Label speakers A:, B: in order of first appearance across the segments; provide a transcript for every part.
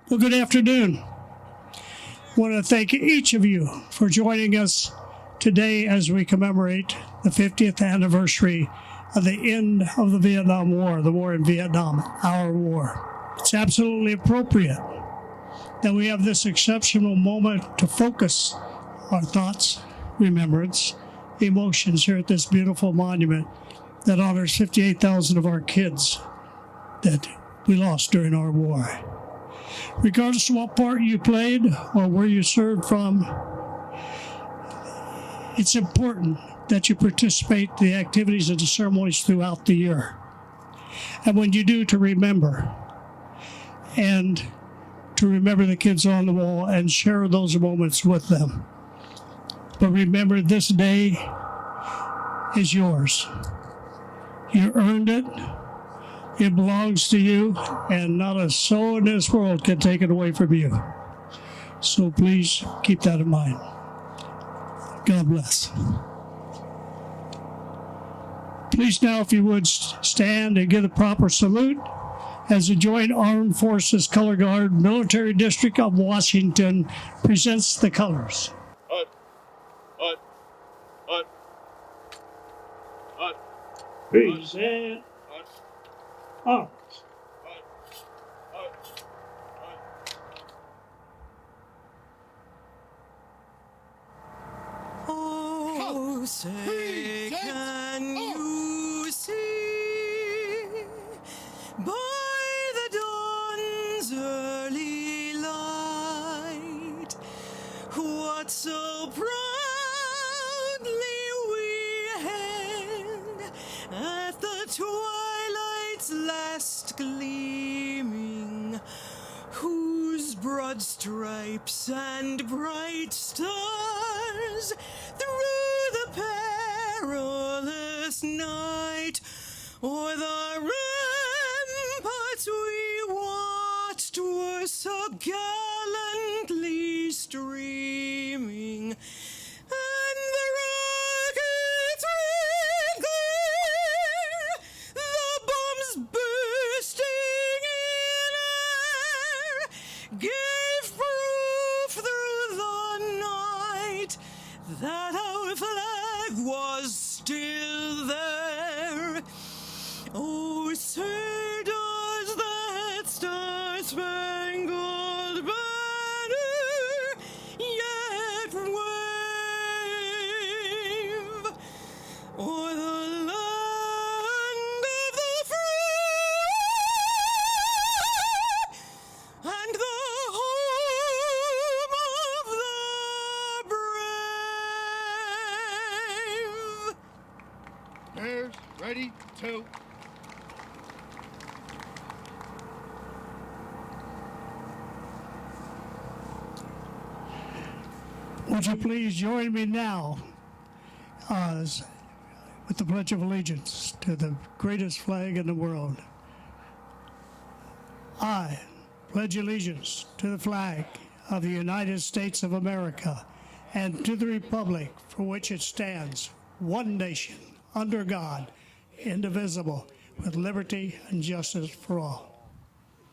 A: Well, good afternoon. I want to thank each of you for joining us today as we commemorate the 50th anniversary of the end of the Vietnam War, the war in Vietnam, our war. It's absolutely appropriate that we have this exceptional moment to focus our thoughts, remembrance, emotions here at this beautiful monument that honors 58,000 of our kids that we lost during our war. Regardless of what part you played or where you served from, it's important that you participate in the activities and the ceremonies throughout the year. And when you do, to remember. And to remember the kids on the wall and share those moments with them. But remember, this day is yours. You earned it. It belongs to you, and not a soul in this world can take it away from you. So please keep that in mind. God bless. Please now, if you would, stand and give the proper salute as the Joint Armed Forces Color Guard Military District of Washington presents the colors. Present arms.
B: Oh, say can you see by the dawn's early light what so proudly we hailed at the twilight's last gleaming, whose broad stripes and bright stars through the perilous night o'er the ramparts we watched were so gallantly streaming, and the rockets red glare, the bombs bursting in air, gave proof through the night that our flag was still there. Oh, say does that star-spangled banner yet wave o'er the land of the free and the home of the brave?
C: Bears, ready, two.
A: Would you please join me now with the Pledge of Allegiance to the greatest flag in the world. I pledge allegiance to the flag of the United States of America and to the republic for which it stands, one nation, under God, indivisible, with liberty and justice for all.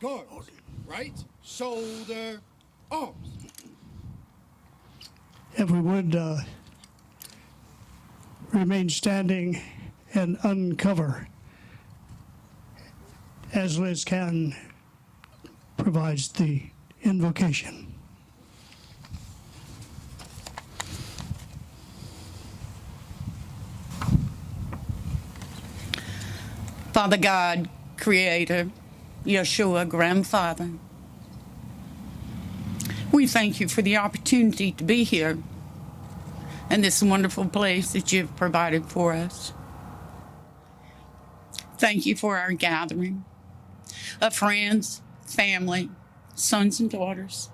C: Guard, right, shoulder, arms.
A: If we would remain standing and uncover as Liz Canton provides the invocation.
D: Father God, Creator, Yeshua, Grandfather, we thank you for the opportunity to be here in this wonderful place that you've provided for us. Thank you for our gathering of friends, family, sons and daughters.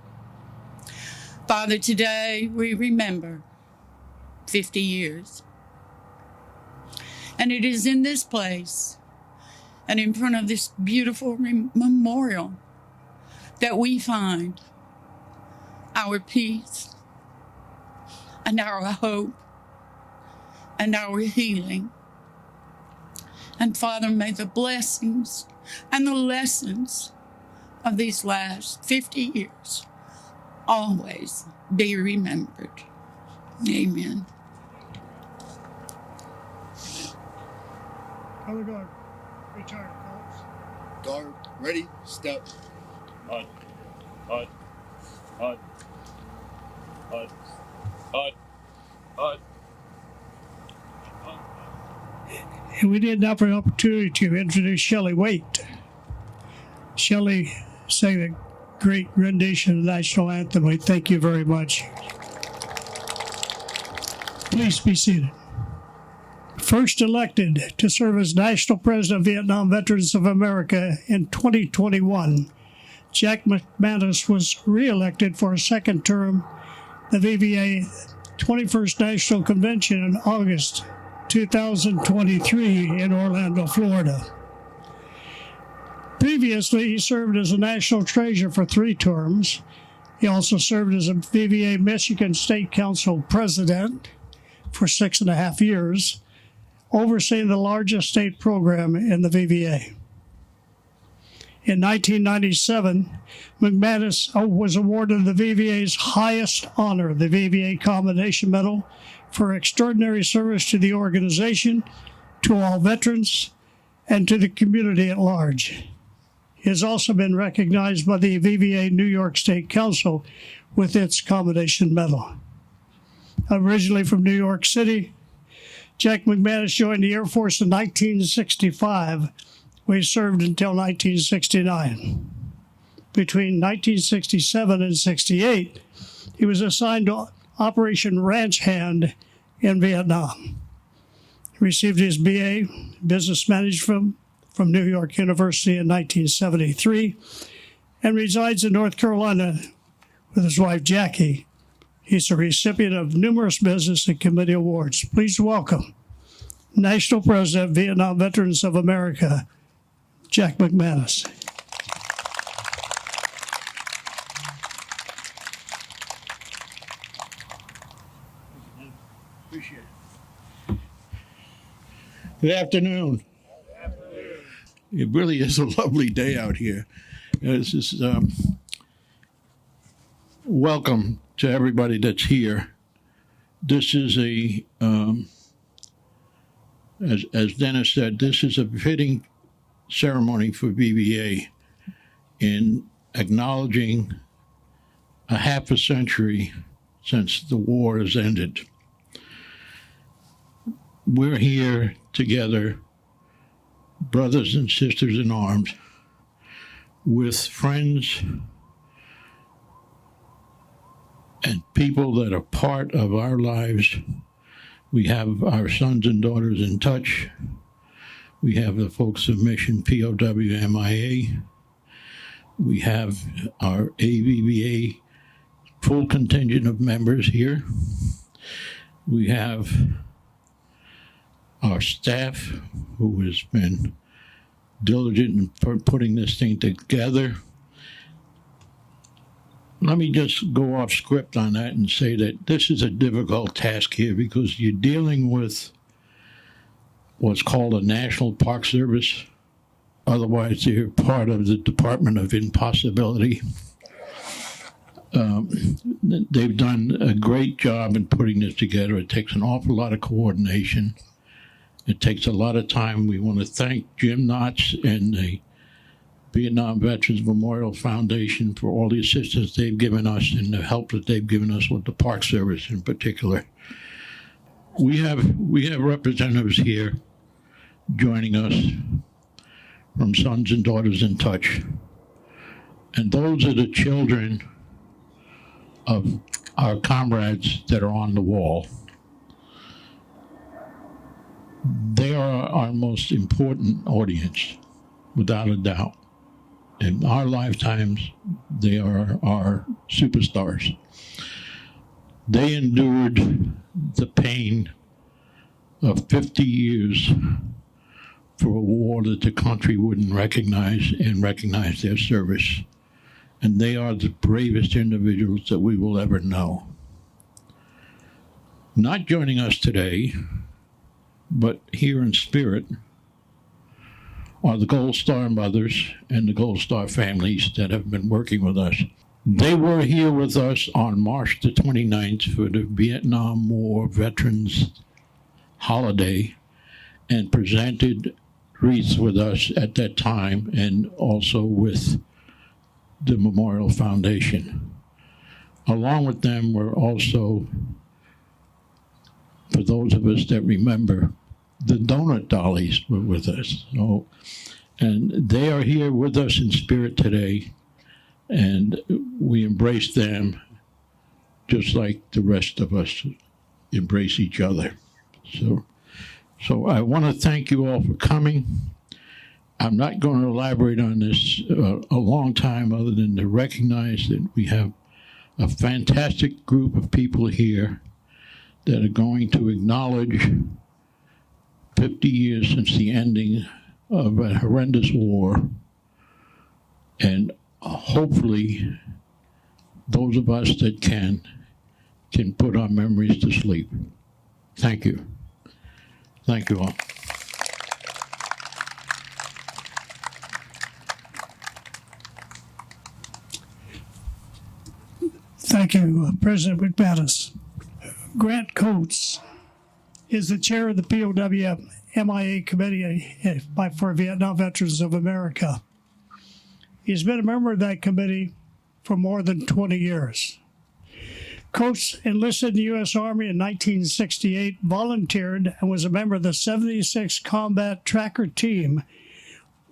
D: Father, today we remember 50 years. And it is in this place and in front of this beautiful memorial that we find our peace and our hope and our healing. And Father, may the blessings and the lessons of these last 50 years always be remembered. Amen.
A: Color guard, retired, Phelps.
C: Guard, ready, step.
E: Hut, hut, hut, hut, hut, hut.
A: And we did have an opportunity to introduce Shelley Waite. Shelley sang a great rendition of the national anthem. We thank you very much. Please be seated. First elected to serve as National President of Vietnam Veterans of America in 2021, Jack McManus was re-elected for a second term, the VVA 21st National Convention in August 2023 in Orlando, Florida. Previously, he served as a national treasurer for 3 terms. He also served as a VVA Michigan State Council president for 6.5 years, overseeing the largest state program in the VVA. In 1997, McManus was awarded the VVA's highest honor, the VVA Commendation Medal, for extraordinary service to the organization, to all veterans, and to the community at large. He has also been recognized by the VVA New York State Council with its Commendation Medal. Originally from New York City, Jack McManus joined the Air Force in 1965, where he served until 1969. Between 1967 and 68, he was assigned to Operation Ranch Hand in Vietnam. He received his BA, Business Management, from New York University in 1973, and resides in North Carolina with his wife, Jackie. He's a recipient of numerous business and committee awards. Please welcome National President, Vietnam Veterans of America, Jack McManus.
F: Appreciate it. Good afternoon. It really is a lovely day out here. This is welcome to everybody that's here. This is a, as Dennis said, this is a fitting ceremony for VVA in acknowledging a half a century since the war has ended. We're here together, brothers and sisters in arms, with friends and people that are part of our lives. We have our sons and daughters in touch. We have the folks of Mission POW MIA. We have our AVVA full contingent of members here. We have our staff who has been diligent in putting this thing together. Let me just go off script on that and say that this is a difficult task here because you're dealing with what's called a National Park Service. Otherwise, they're part of the Department of Impossibility. They've done a great job in putting this together. It takes an awful lot of coordination. It takes a lot of time. We want to thank Jim Knotts and the Vietnam Veterans Memorial Foundation for all the assistance they've given us and the help that they've given us with the Park Service in particular. We have representatives here joining us from Sons and Daughters in Touch. And those are the children of our comrades that are on the wall. They are our most important audience, without a doubt. In our lifetimes, they are our superstars. They endured the pain of 50 years for a war that the country wouldn't recognize and recognize their service. And they are the bravest individuals that we will ever know. Not joining us today, but here in spirit, are the Gold Star mothers and the Gold Star families that have been working with us. They were here with us on March the 29th for the Vietnam War Veterans holiday and presented wreaths with us at that time, and also with the Memorial Foundation. Along with them were also, for those of us that remember, the donut dollies were with us. So, and they are here with us in spirit today, and we embrace them just like the rest of us embrace each other. So I want to thank you all for coming. I'm not going to elaborate on this a long time other than to recognize that we have a fantastic group of people here that are going to acknowledge 50 years since the ending of a horrendous war, and hopefully those of us that can put our memories to sleep. Thank you. Thank you all.
A: Thank you, President McManus. Grant Coates is the chair of the POW-MIA Committee for Vietnam Veterans of America. He's been a member of that committee for more than 20 years. Coates enlisted in the U.S. Army in 1968, volunteered, and was a member of the 76th Combat Tracker Team,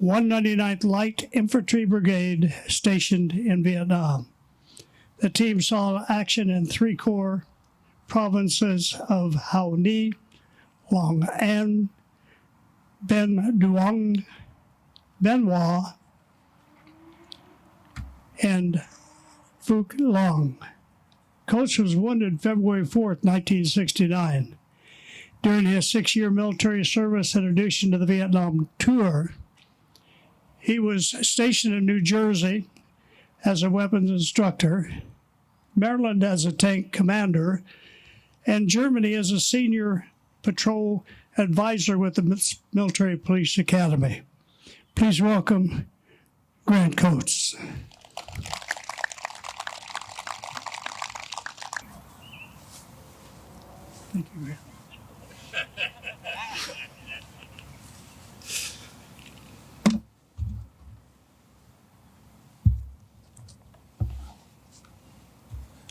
A: 199th Light Infantry Brigade, stationed in Vietnam. The team saw action in 3 core provinces of Hao Ni, Long An, Ben Duong, Bien Hoa, and Phuc Long. Coates was wounded February 4th, 1969. During his 6-year military service in addition to the Vietnam tour, he was stationed in New Jersey as a weapons instructor, Maryland as a tank commander, and Germany as a senior patrol advisor with the Military Police Academy. Please welcome Grant Coates. Thank you, Grant.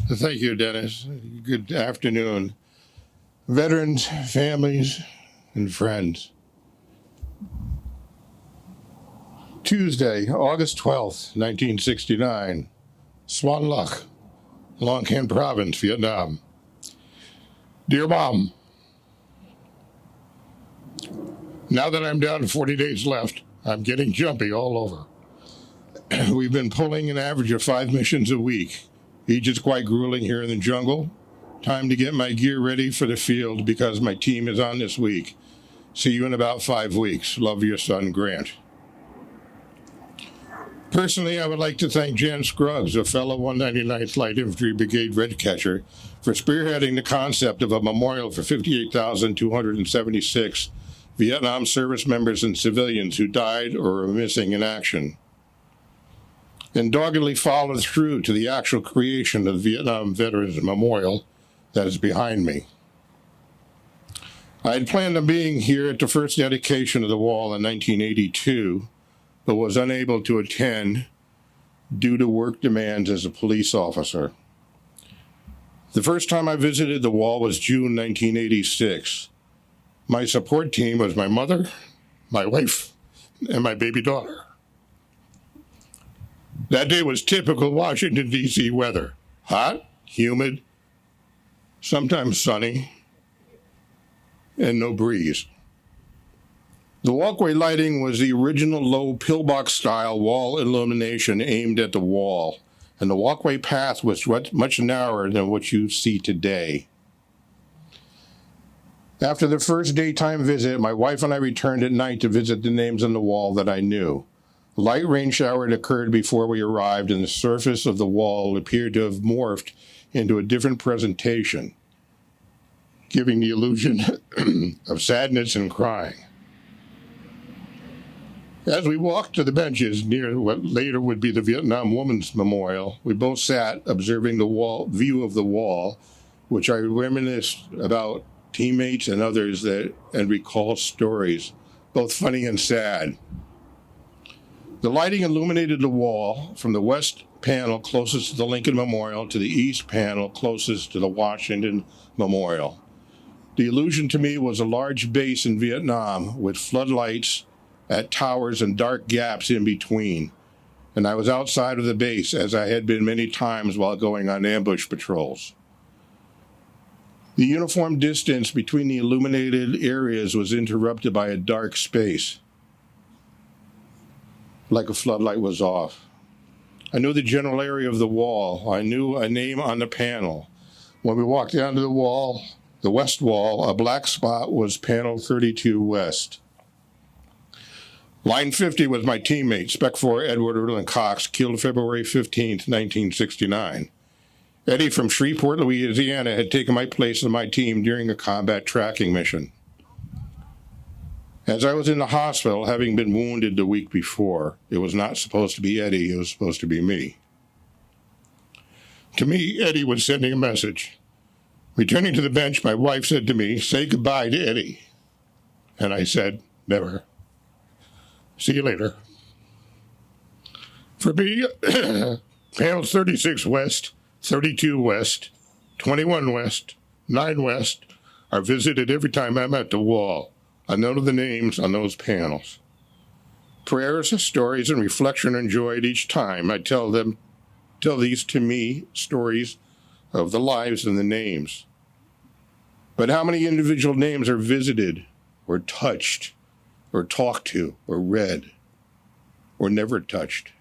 G: Thank you, Dennis. Good afternoon. Veterans, families, and friends. Tuesday, August 12th, 1969, Swan Loch, Long Can Province, Vietnam. Dear Mom, now that I'm down to 40 days left, I'm getting jumpy all over. We've been pulling an average of 5 missions a week. Each is quite grueling here in the jungle. Time to get my gear ready for the field because my team is on this week. See you in about 5 weeks. Love, your son, Grant. Personally, I would like to thank Jan Scruggs, a fellow 199th Light Infantry Brigade Red Catcher, for spearheading the concept of a memorial for 58,276 Vietnam service members and civilians who died or are missing in action, and doggedly followed through to the actual creation of the Vietnam Veterans Memorial that is behind me. I had planned on being here at the first dedication of the wall in 1982, but was unable to attend due to work demands as a police officer. The first time I visited the wall was June 1986. My support team was my mother, my wife, and my baby daughter. That day was typical Washington, D.C. weather. Hot, humid, sometimes sunny, and no breeze. The walkway lighting was the original low pillbox-style wall illumination aimed at the wall, and the walkway path was much narrower than what you see today. After the first daytime visit, my wife and I returned at night to visit the names on the wall that I knew. A light rain shower had occurred before we arrived, and the surface of the wall appeared to have morphed into a different presentation, giving the illusion of sadness and crying. As we walked to the benches near what later would be the Vietnam Women's Memorial, we both sat observing the view of the wall, which I reminisced about teammates and others and recall stories, both funny and sad. The lighting illuminated the wall from the west panel closest to the Lincoln Memorial to the east panel closest to the Washington Memorial. The illusion to me was a large base in Vietnam with floodlights at towers and dark gaps in between, and I was outside of the base as I had been many times while going on ambush patrols. The uniform distance between the illuminated areas was interrupted by a dark space, like a floodlight was off. I knew the general area of the wall. I knew a name on the panel. When we walked down to the wall, the west wall, a black spot was panel 32 West. Line 50 was my teammate, Spec 4 Edward Erlen Cox, killed February 15th, 1969. Eddie from Shreveport, Louisiana, had taken my place on my team during a combat tracking mission. As I was in the hospital, having been wounded the week before, it was not supposed to be Eddie, it was supposed to be me. To me, Eddie was sending a message. Returning to the bench, my wife said to me, "Say goodbye to Eddie." And I said, "Never. See you later." For me, panels 36 West, 32 West, 21 West, 9 West are visited every time I'm at the wall. I know the names on those panels. Prayers, stories, and reflection are enjoyed each time I tell these to me stories of the lives and the names. But how many individual names are visited or touched or talked to or read or never touched?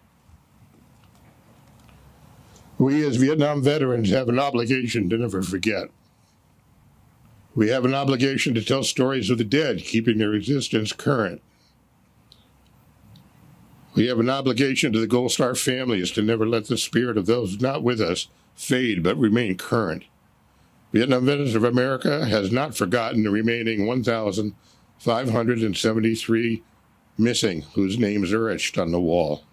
G: We as Vietnam veterans have an obligation to never forget. We have an obligation to tell stories of the dead, keeping their existence current. We have an obligation to the Gold Star families to never let the spirit of those not with us fade but remain current. Vietnam Veterans of America has not forgotten the remaining 1,573 missing whose names are etched on the wall.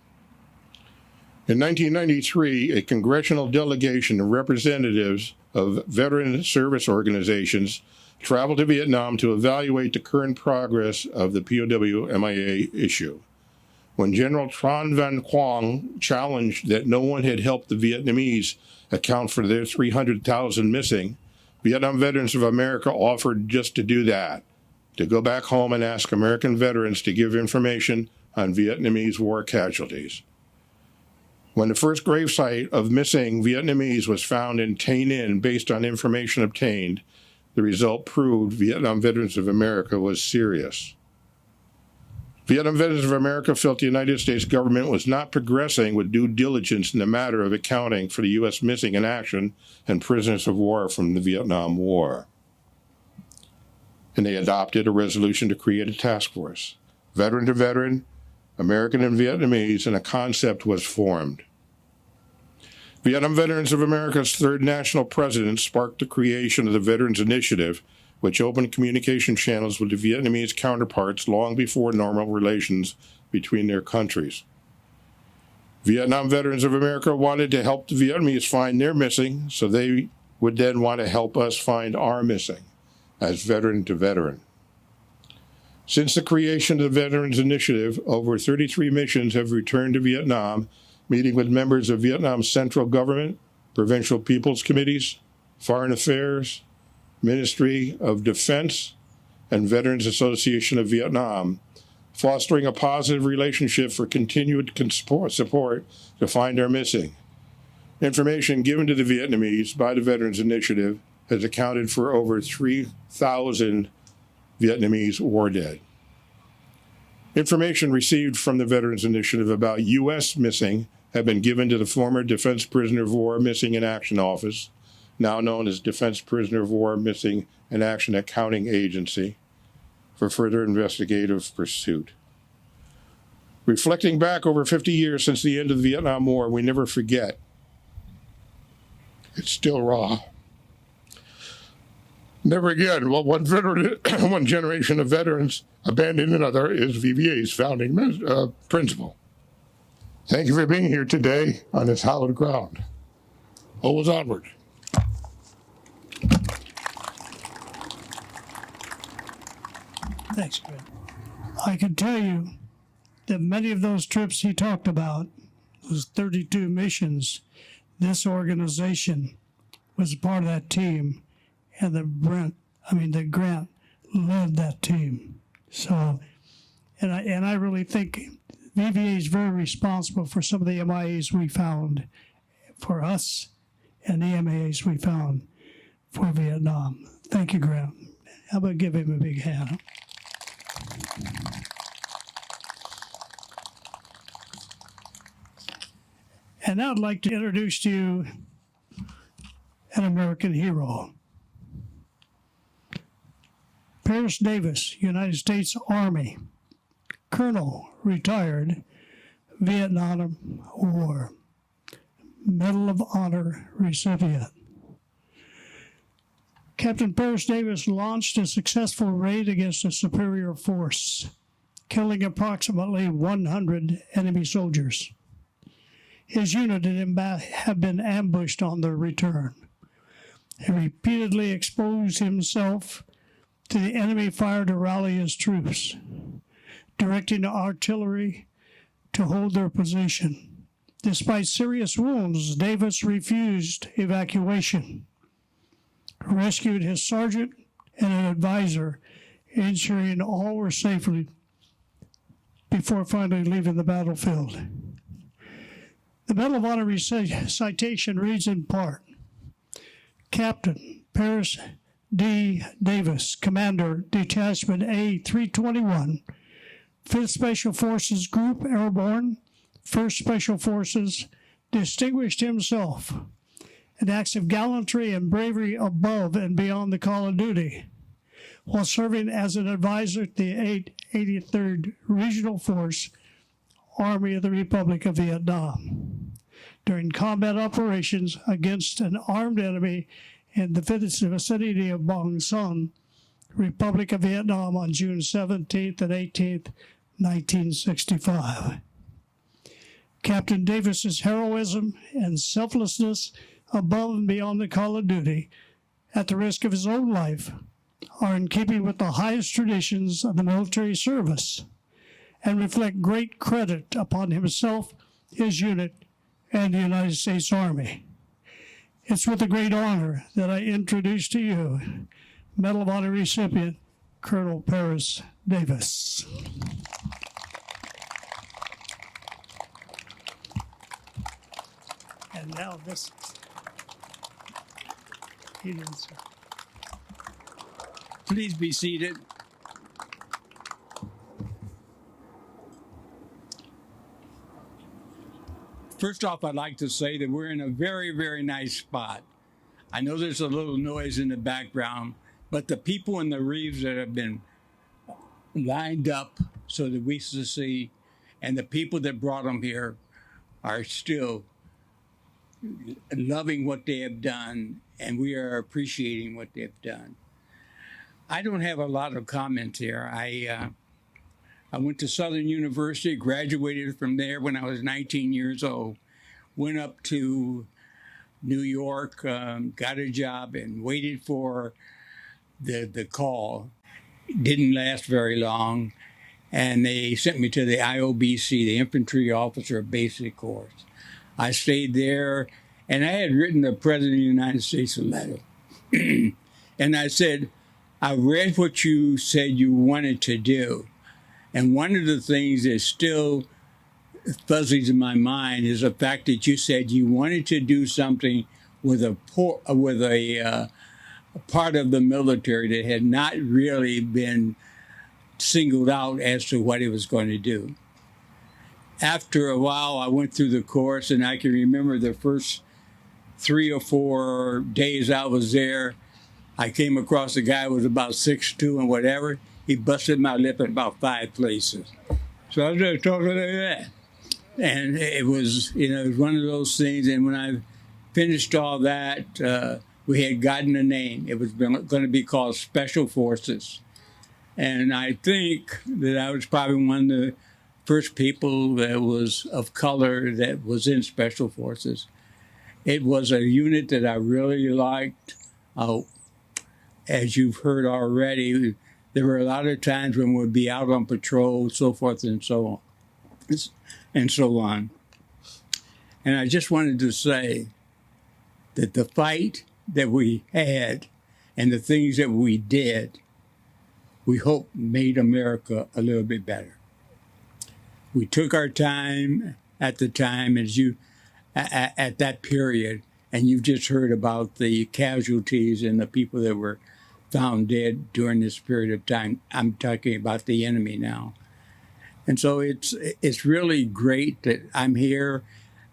G: In 1993, a congressional delegation of representatives of veteran service organizations traveled to Vietnam to evaluate the current progress of the POW MIA issue. When General Tran Van Quang challenged that no one had helped the Vietnamese account for their 300,000 missing, Vietnam Veterans of America offered just to do that, to go back home and ask American veterans to give information on Vietnamese war casualties. When the first gravesite of missing Vietnamese was found in Tay Ninh based on information obtained, the result proved Vietnam Veterans of America was serious. Vietnam Veterans of America felt the United States government was not progressing with due diligence in the matter of accounting for the U.S. missing in action and prisoners of war from the Vietnam War. And they adopted a resolution to create a task force, veteran to veteran, American and Vietnamese, and a concept was formed. Vietnam Veterans of America's third national president sparked the creation of the Veterans Initiative, which opened communication channels with the Vietnamese counterparts long before normal relations between their countries. Vietnam Veterans of America wanted to help the Vietnamese find their missing, so they would then want to help us find our missing, as veteran to veteran. Since the creation of the Veterans Initiative, over 33 missions have returned to Vietnam, meeting with members of Vietnam's central government, provincial people's committees, foreign affairs, Ministry of Defense, and Veterans Association of Vietnam, fostering a positive relationship for continued support to find our missing. Information given to the Vietnamese by the Veterans Initiative has accounted for over 3,000 Vietnamese war dead. Information received from the Veterans Initiative about U.S. missing have been given to the former Defense Prisoner of War Missing in Action Office, now known as Defense Prisoner of War Missing in Action Accounting Agency, for further investigative pursuit. Reflecting back over 50 years since the end of the Vietnam War, we never forget. It's still raw. Never again. Well, one veteran, one generation of veterans abandon another is VBA's founding principle. Thank you for being here today on this hallowed ground. Always onward.
A: Thanks, Greg. I can tell you that many of those trips he talked about, those 32 missions, this organization was part of that team, and that Grant led that team. So, and I really think VVA is very responsible for some of the MIAs we found for us and the MIAs we found for Vietnam. Thank you, Grant. How about give him a big hand? And now I'd like to introduce to you an American hero. Paris Davis, United States Army, Colonel, retired, Vietnam War, Medal of Honor recipient. Captain Paris Davis launched a successful raid against a superior force, killing approximately 100 enemy soldiers. His unit had been ambushed on their return. He repeatedly exposed himself to the enemy fire to rally his troops, directing the artillery to hold their position. Despite serious wounds, Davis refused evacuation, rescued his sergeant and an advisor, ensuring all were safely before finally leaving the battlefield. The Medal of Honor citation reads in part, Captain Paris D. Davis, Commander, Detachment A321, 5th Special Forces Group, Airborne, 1st Special Forces, distinguished himself in acts of gallantry and bravery above and beyond the call of duty, while serving as an advisor to the 83rd Regional Force, Army of the Republic of Vietnam, during combat operations against an armed enemy in the vicinity of Bang Son, Republic of Vietnam, on June 17th and 18th, 1965. Captain Davis's heroism and selflessness above and beyond the call of duty, at the risk of his own life, are in keeping with the highest traditions of the military service and reflect great credit upon himself, his unit, and the United States Army. It's with a great honor that I introduce to you Medal of Honor recipient, Colonel Paris Davis. And now this. He didn't say.
H: Please be seated. First off, I'd like to say that we're in a very, very nice spot. I know there's a little noise in the background, but the people in the wreaths that have been lined up so that we can see, and the people that brought them here are still loving what they have done, and we are appreciating what they've done. I don't have a lot of comments here. I went to Southern University, graduated from there when I was 19 years old, went up to New York, got a job, and waited for the call. It didn't last very long, and they sent me to the IOBC, the Infantry Officer Basic Course. I stayed there, and I had written the President of the United States a letter. And I said, I read what you said you wanted to do. And one of the things that still fuzzies in my mind is the fact that you said you wanted to do something with a part of the military that had not really been singled out as to what it was going to do. After a while, I went through the course, and I can remember the first 3 or 4 days I was there, I came across a guy who was about 6'2" and whatever. He busted my lip in about 5 places. So I was just talking like that. And it was, it was one of those things. And when I finished all that, we had gotten a name. It was going to be called Special Forces. And I think that I was probably one of the first people that was of color that was in Special Forces. It was a unit that I really liked. As you've heard already, there were a lot of times when we'd be out on patrol, so forth and so on. And I just wanted to say that the fight that we had and the things that we did, we hope made America a little bit better. We took our time at the time at that period, and you've just heard about the casualties and the people that were found dead during this period of time. I'm talking about the enemy now. And so it's really great that I'm here.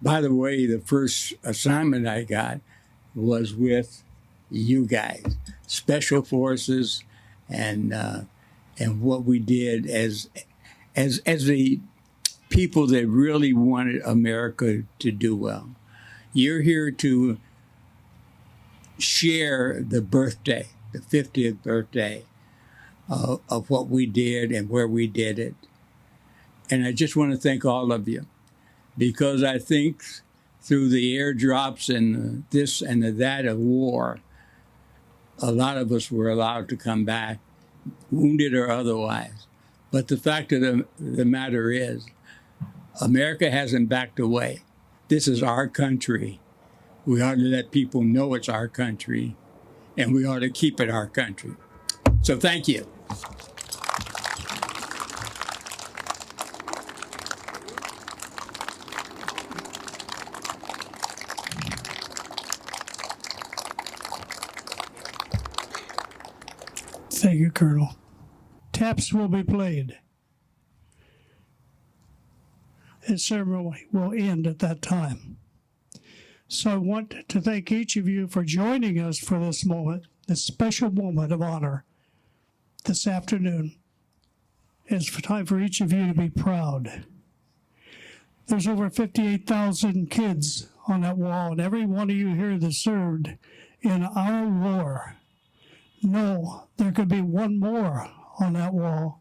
H: By the way, the first assignment I got was with you guys, Special Forces, and what we did as the people that really wanted America to do well. You're here to share the birthday, the 50th birthday of what we did and where we did it. And I just want to thank all of you, because I think through the airdrops and this and that of war, a lot of us were allowed to come back, wounded or otherwise. But the fact of the matter is, America hasn't backed away. This is our country. We ought to let people know it's our country, and we ought to keep it our country. So thank you.
A: Thank you, Colonel. Taps will be played. The ceremony will end at that time. So I want to thank each of you for joining us for this moment, this special moment of honor this afternoon. It's time for each of you to be proud. There's over 58,000 kids on that wall, and every one of you here that served in our war. No, there could be one more on that wall,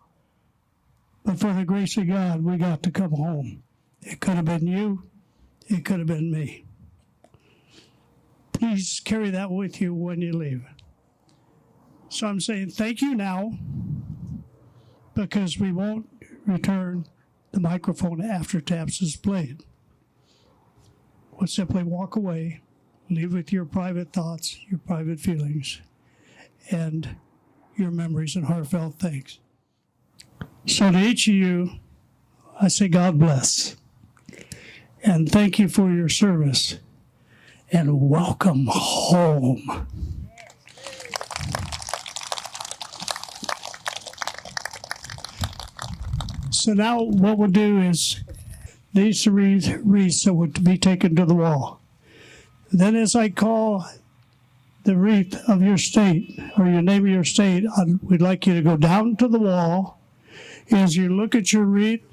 A: but for the grace of God, we got to come home. It could have been you, it could have been me. Please carry that with you when you leave. So I'm saying thank you now, because we won't return the microphone after taps is played. We'll simply walk away, leave with your private thoughts, your private feelings, and your memories and heartfelt thanks. So to each of you, I say God bless. And thank you for your service. And welcome home. So now what we'll do is these wreaths that would be taken to the wall. Then as I call the wreath of your state, or your name of your state, we'd like you to go down to the wall. As you look at your wreath,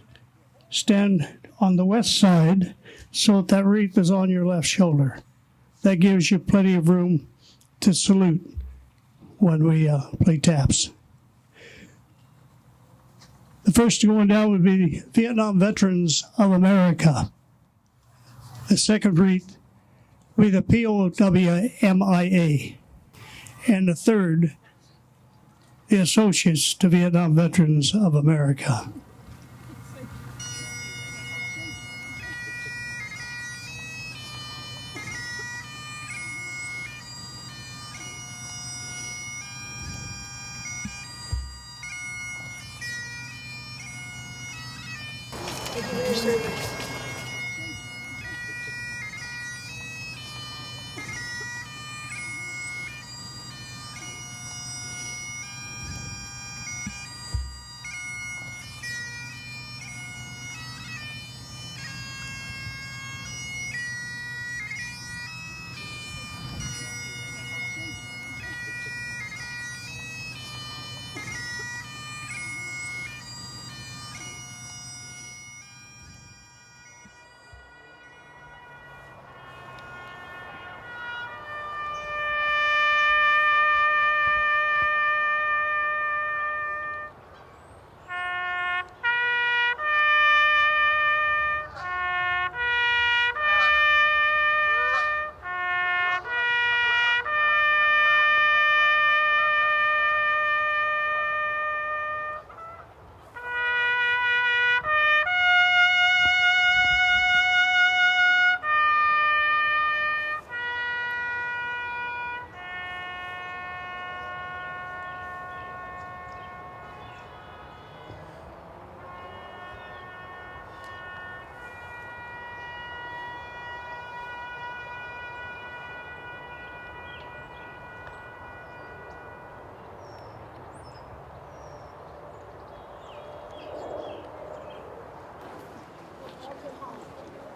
A: stand on the west side so that wreath is on your left shoulder. That gives you plenty of room to salute when we play taps. The first going down would be the Vietnam Veterans of America. The second wreath would be the POWMIA. And the third, the Associates to Vietnam Veterans of America.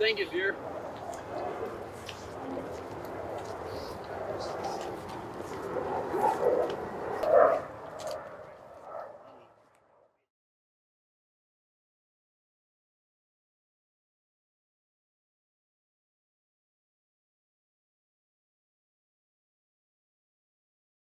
E: Thank you, dear.